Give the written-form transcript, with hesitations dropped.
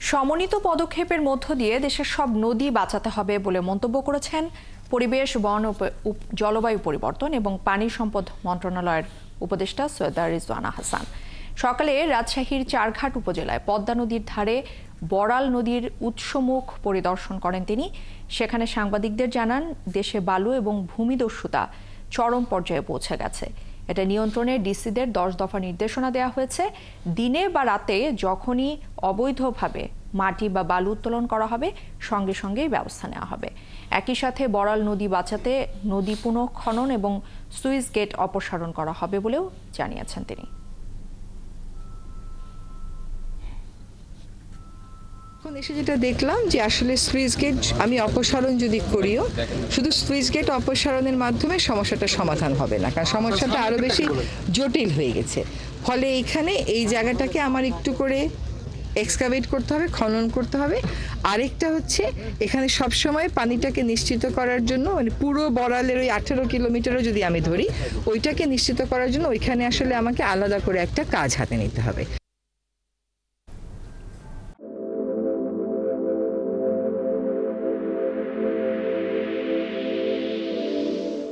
সমন্বিত পদক্ষেপের মধ্য দিয়ে দেশের সব নদী বাঁচাতে হবে বলে মন্তব্য করেছেন পরিবেশ, বন ও জলবায়ু পরিবর্তন এবং পানি সম্পদ মন্ত্রণালয়ের উপদেষ্টা সৈয়দা রিজওয়ানা হাসান। সকালে রাজশাহীর চারঘাট উপজেলায় পদ্মা নদীর ধারে বড়াল নদীর উৎসমুখ পরিদর্শন করেন তিনি। সেখানে সাংবাদিকদের জানান, দেশে বালু এবং ভূমিদস্যুতা চরম পর্যায়ে পৌঁছে গেছে। এটা নিয়ন্ত্রণে ডিসিদের 10 দফা নির্দেশনা দেওয়া হয়েছে। দিনে বা রাতে যখনই অবৈধভাবে মাটি বা বালু উত্তোলন করা হবে, সঙ্গে সঙ্গেই ব্যবস্থা নেওয়া হবে। একই সাথে বড়াল নদী বাঁচাতে নদী পুনঃখনন এবং সুইচ গেট অপসারণ করা হবে বলেও জানিয়েছেন তিনি। এখন এসে যেটা দেখলাম যে আসলে সুইচ গেট আমি অপসারণ যদি করিও, শুধু সুইচ গেট অপসারণের মাধ্যমে সমস্যাটা সমাধান হবে না, কারণ সমস্যাটা আরো বেশি জটিল হয়ে গেছে। ফলে এইখানে এই জায়গাটাকে আমার একটু করে এক্সকাভেট করতে হবে, খনন করতে হবে। আরেকটা হচ্ছে এখানে সবসময় পানিটাকে নিশ্চিত করার জন্য, মানে পুরো বড়ালের ওই 18 কিলোমিটারও যদি আমি ধরি, ওইটাকে নিশ্চিত করার জন্য ওইখানে আসলে আমাকে আলাদা করে একটা কাজ হাতে নিতে হবে।